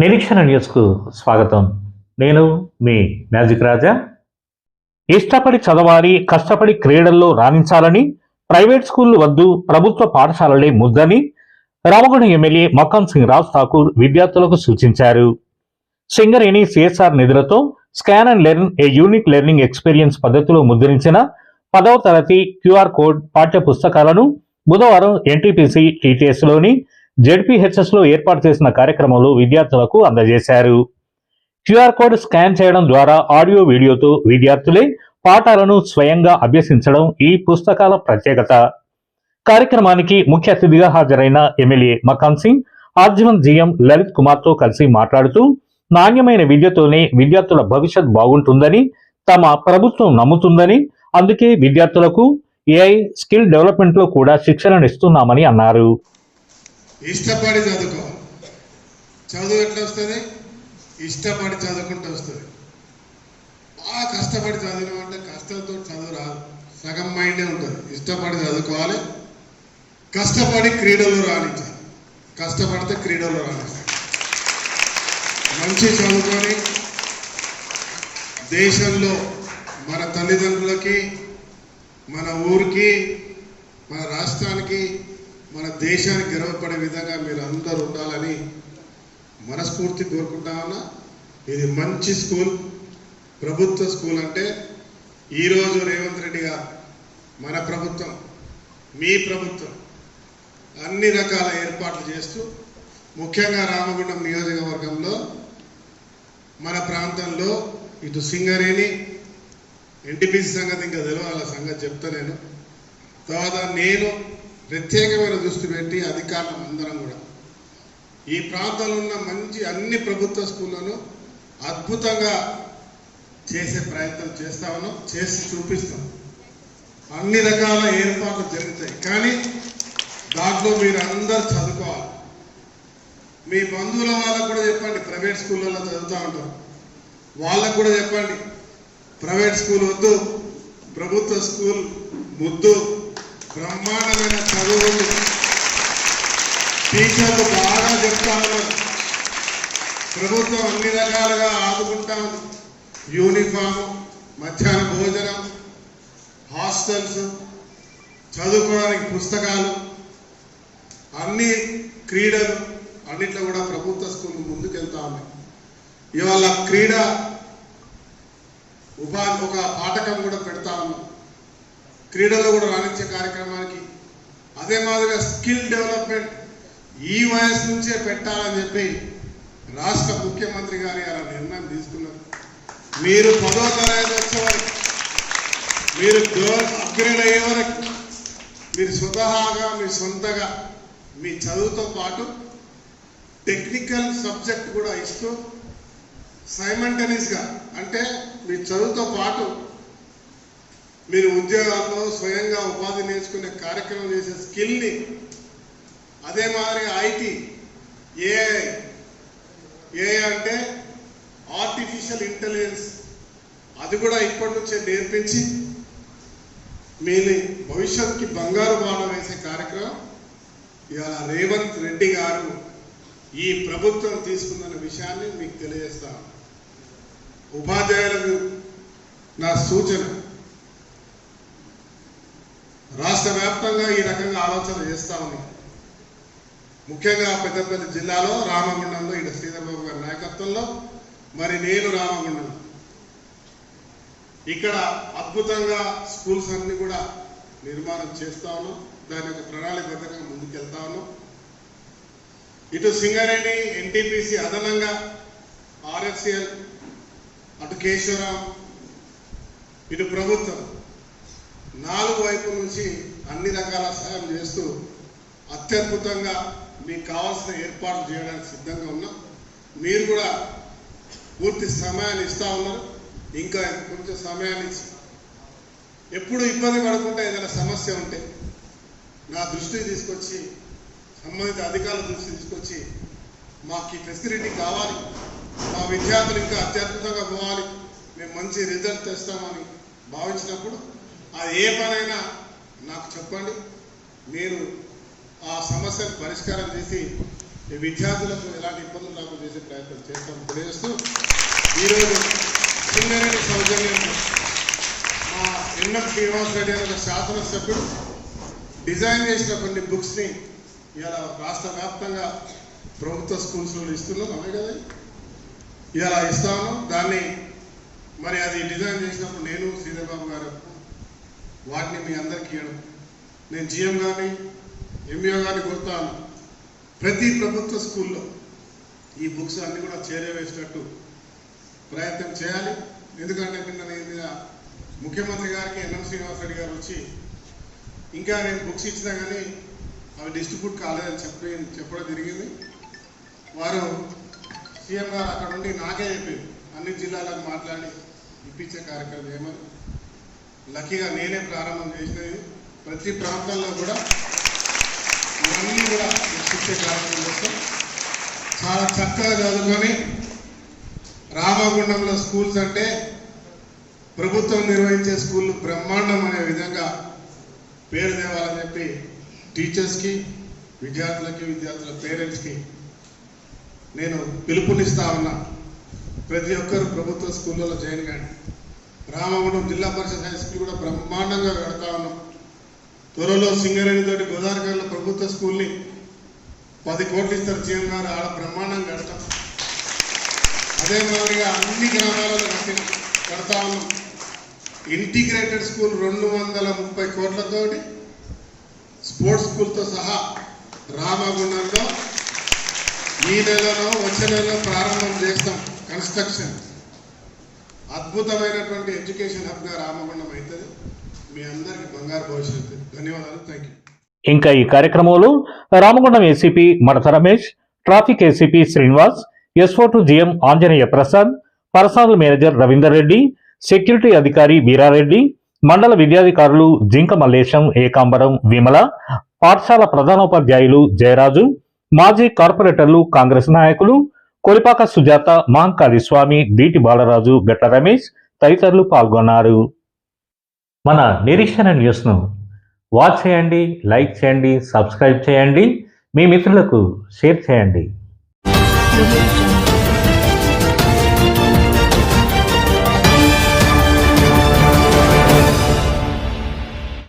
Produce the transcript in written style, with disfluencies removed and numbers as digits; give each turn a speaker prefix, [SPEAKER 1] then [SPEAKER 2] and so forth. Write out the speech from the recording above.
[SPEAKER 1] నిరీక్షణ న్యూస్కు స్వాగతం. నేను మీ మ్యాజిక్ రాజా. ఇష్టపడి చదవాలి, కష్టపడి క్రీడల్లో రాణించాలని ప్రైవేట్ స్కూళ్లు వద్దు, ప్రభుత్వ పాఠశాలలే ముద్దని రామగుండం ఎమ్మెల్యే మక్కన్ సింగ్ రాజ్ ఠాకూర్ విద్యార్థులకు సూచించారు. సింగరేణి సిఎస్ఆర్ నిధులతో scan and learn a unique learning experience పద్ధతిలో ముద్రించిన 10వ తరగతి క్యూఆర్ కోడ్ పాఠ్య పుస్తకాలను బుధవారం ఎన్టీపీసీ టీటీఎస్లోని జెడ్పీహెచ్ఎస్లో ఏర్పాటు చేసిన కార్యక్రమంలో విద్యార్థులకు అందజేశారు. క్యూఆర్ కోడ్ స్కాన్ చేయడం ద్వారా ఆడియో వీడియోతో విద్యార్థులే పాఠాలను స్వయంగా అభ్యసించడం ఈ పుస్తకాల ప్రత్యేకత. కార్యక్రమానికి ముఖ్య అతిథిగా హాజరైన MLA Makkan Singh RG one GM Lalit కుమార్తో కలిసి మాట్లాడుతూ నాణ్యమైన విద్యతోనే విద్యార్థుల భవిష్యత్ బాగుంటుందని తమ ప్రభుత్వం నమ్ముతుందని, అందుకే విద్యార్థులకు ఏఐ స్కిల్ డెవలప్మెంట్లో కూడా శిక్షణను ఇస్తున్నామని అన్నారు.
[SPEAKER 2] ఇష్టపడి చదువుకో. చదువు ఎట్లా వస్తుంది? ఇష్టపడి చదువుకుంటూ వస్తుంది. బాగా కష్టపడి చదివిన అంటే కష్టంతో చదువు రాదు, సగం మైండే ఉంటుంది. ఇష్టపడి చదువుకోవాలి, కష్టపడి క్రీడలు రాణించాలి. కష్టపడితే క్రీడలు రాణించాలి. మంచి చదువుకొని దేశంలో మన తల్లిదండ్రులకి, మన ఊరికి, మన రాష్ట్రానికి, మన దేశానికి గర్వపడే విధంగా మీరు అందరూ ఉండాలని మనస్ఫూర్తి కోరుకుంటా ఉన్నా. ఇది మంచి స్కూల్, ప్రభుత్వ స్కూల్. అంటే ఈరోజు రేవంత్ రెడ్డి గారు, మన ప్రభుత్వం, మీ ప్రభుత్వం అన్ని రకాల ఏర్పాట్లు చేస్తూ ముఖ్యంగా రామగుండం నియోజకవర్గంలో మన ప్రాంతంలో ఇటు సింగరేణి ఎన్టీపీసీ సంగతి ఇంకా తెలవాల సంగతి చెప్తా నేను. తర్వాత నేను ప్రత్యేకమైన దృష్టి పెట్టి అధికారులం అందరం కూడా ఈ ప్రాంతంలో ఉన్న మంచి అన్ని ప్రభుత్వ స్కూళ్ళను అద్భుతంగా చేసే ప్రయత్నం చేస్తా ఉన్నాం, చేసి చూపిస్తాం. అన్ని రకాల ఏర్పాట్లు జరుగుతాయి. కానీ దాంట్లో మీరు అందరు చదువుకోవాలి. మీ బంధువుల వాళ్ళకు కూడా చెప్పండి, ప్రైవేట్ స్కూళ్ళలో చదువుతూ ఉంటారు, వాళ్ళకు కూడా చెప్పండి ప్రైవేట్ స్కూల్ వద్దు, ప్రభుత్వ స్కూల్ ముద్దు, బ్రహ్మాండమైన చదువులు, టీచర్లు బాగా చెప్తా ఉన్నారు, ప్రభుత్వం అన్ని రకాలుగా ఆదుకుంటా ఉంది. యూనిఫాము, మధ్యాహ్న భోజనం, హాస్టల్స్, చదువుకోవడానికి పుస్తకాలు, అన్ని క్రీడలు, అన్నిట్లో కూడా ప్రభుత్వ స్కూల్ ముందుకెళ్తా ఉన్నాయి. ఇవాళ క్రీడ ఉపాధి ఒక పాఠకం కూడా పెడతా ఉన్నాం, క్రీడల్లో కూడా రాణించే కార్యక్రమానికి. అదే మాదిరిగా స్కిల్ డెవలప్మెంట్ ఈ వయసు నుంచే పెట్టాలని చెప్పి రాష్ట్ర ముఖ్యమంత్రి గారు అలా నిర్ణయం తీసుకున్నారు. మీరు 10వ తరగతి వచ్చే వరకు, మీరు అప్గ్రేడ్ అయ్యే వరకు మీరు స్వతహాగా మీ సొంతగా మీ చదువుతో పాటు టెక్నికల్ సబ్జెక్ట్ కూడా ఇస్తూ సైమంటనీస్గా, అంటే మీ చదువుతో పాటు మీరు ఉద్యోగాల్లో స్వయంగా ఉపాధి నేర్చుకునే కార్యక్రమం చేసే స్కిల్ని, అదే మాదిరిగా ఐటీ, ఏఐ అంటే ఆర్టిఫిషియల్ ఇంటెలిజెన్స్, అది కూడా ఇప్పటి నుంచే నేర్పించి మీ భవిష్యత్తుకి బంగారు బాట వేసే కార్యక్రమం ఇవాళ రేవంత్ రెడ్డి గారు ఈ ప్రభుత్వం తీసుకున్న విషయాన్ని మీకు తెలియజేస్తాను. ఉపాధ్యాయులకు నా సూచన, రాష్ట్ర వ్యాప్తంగా ఈ రకంగా ఆలోచన చేస్తా ఉంది. ముఖ్యంగా పెద్దపల్లి జిల్లాలో రామగుండంలో ఇటు శ్రీధర్బాబు గారి నాయకత్వంలో, మరి నేను రామగుండం ఇక్కడ అద్భుతంగా స్కూల్స్ అన్ని కూడా నిర్మాణం చేస్తా ఉన్నాం. దాని యొక్క ప్రణాళికబద్ధంగా ముందుకెళ్తా ఉన్నాం. ఇటు సింగరేణి, ఎన్టీపీసీ అదనంగా ఆర్ఎఫ్సిఎల్, అటు కేశవరాం, ఇటు ప్రభుత్వం 4 వైపుల నుంచి అన్ని రకాల సహాయం చేస్తూ అత్యద్భుతంగా మీకు కావాల్సిన ఏర్పాట్లు చేయడానికి సిద్ధంగా ఉన్నాం. మీరు కూడా పూర్తి సమయాన్ని ఇస్తూ ఉన్నారు. ఇంకా కొంచెం సమయాన్ని ఇచ్చి ఎప్పుడు ఇబ్బంది పడకుండా ఏదైనా సమస్య ఉంటే నా దృష్టికి తీసుకొచ్చి, సంబంధిత అధికారుల దృష్టికి తీసుకొచ్చి, మాకు ఈ ఫెసిలిటీ కావాలి, మా విద్యార్థులు ఇంకా అత్యద్భుతంగా పోవాలి, మేము మంచి రిజల్ట్ తెస్తామని భావించినప్పుడు అది ఏ పనైనా నాకు చెప్పండి. మీరు ఆ సమస్యను పరిష్కారం చేసి ఈ విద్యార్థులకు ఎలాంటి ఇబ్బందులు రాకుండా చేసే ప్రయత్నం చేస్తామని తెలియజేస్తూ ఈరోజు సింగరేణి సౌజన్యంతో మా ఎన్ఎఫ్ శ్రీనివాస్ రెడ్డి అనే ఒక శాసనసభ్యుడు డిజైన్ చేసిన కొన్ని బుక్స్ని ఇలా రాష్ట్ర వ్యాప్తంగా ప్రభుత్వ స్కూల్స్లో ఇస్తున్నాం. అవే కదా ఇలా ఇస్తాను. దాన్ని మరి అది డిజైన్ చేసినప్పుడు నేను శ్రీధర్ బాబు గారు వాటిని మీ అందరికీ ఇవ్వడం, నేను జిఎం గారిని ఎంఈఓ గారిని కోరుతాను. ప్రతి ప్రభుత్వ స్కూల్లో ఈ బుక్స్ అన్నీ కూడా చేరవేసినట్టు ప్రయత్నం చేయాలి. ఎందుకంటే నిన్న ముఖ్యమంత్రి గారికి ఎన్ఎం శ్రీనివాస్ రెడ్డి గారు వచ్చి ఇంకా నేను బుక్స్ ఇచ్చినా కానీ అవి డిస్ట్రిబ్యూట్ కాలేదని చెప్పడం జరిగింది. వారు సీఎం గారు అక్కడ నుండి నాకే చెప్పారు అన్ని జిల్లాలకు మాట్లాడి ఇప్పించే కార్యక్రమం ఏమని. లక్కీగా నేనే ప్రారంభం చేసినది. ప్రతి ప్రాంతాల్లో కూడా ఇవన్నీ కూడా ఇప్పించే కార్యక్రమం చేస్తాం. చాలా చక్కగా చదువుకొని రామగుండంలో స్కూల్స్ అంటే ప్రభుత్వం నిర్వహించే స్కూళ్ళు బ్రహ్మాండం అనే విధంగా పేరు తేవాలని చెప్పి టీచర్స్కి, విద్యార్థులకి, విద్యార్థుల పేరెంట్స్కి నేను పిలుపునిస్తా ఉన్నా. ప్రతి ఒక్కరు ప్రభుత్వ స్కూళ్ళలో జాయిన్ కానీ. రామగుండం జిల్లా పరిషత్ హై స్కూల్ కూడా బ్రహ్మాండంగా కడతా ఉన్నాం. త్వరలో సింగరేణితోటి గోదావరిలో ప్రభుత్వ స్కూల్ని 10 కోట్లు ఇస్తారు జీఎం గారు, ఆడ బ్రహ్మాండంగా కడతాం. అదే మాదిరిగా అన్ని గ్రామాలలో కడతా ఉన్నాం. ఇంటిగ్రేటెడ్ స్కూల్ 230 కోట్లతోటి స్పోర్ట్స్ స్కూల్తో సహా రామగుండంలో ఈ నెలలో వచ్చే నెలలో ప్రారంభం చేస్తాం. కన్స్ట్రక్షన్ అద్భుతమైనటువంటి ఎడ్యుకేషన్ హబ్గా రామగుండం అవుతుంది. మీ అందరికీ బంగారు భవిష్యత్తు. ధన్యవాదాలు. Thank you.
[SPEAKER 1] ఇంకా ఈ కార్యక్రమంలో Ramagundam ACP Madata Ramesh, traffic ACP Srinivas, SO two GM Anjaneya Prasad, personal manager Ravinder Reddy, security అధికారి వీరారెడ్డి, మండల విద్యాధికారులు జింక మల్లేశం, ఏకాంబరం, విమల, పాఠశాల ప్రధానోపాధ్యాయులు జయరాజు, మాజీ కార్పొరేటర్లు, కాంగ్రెస్ నాయకులు కొలిపాక సుజాత, మహంకాళి స్వామి, బీటి బాలరాజు, గట్ల రమేష్ తదితరులు పాల్గొన్నారు. మన నిరీక్షణ న్యూస్ను వాచ్ చేయండి, లైక్ చేయండి, సబ్స్క్రైబ్ చేయండి, మీ మిత్రులకు షేర్ చేయండి.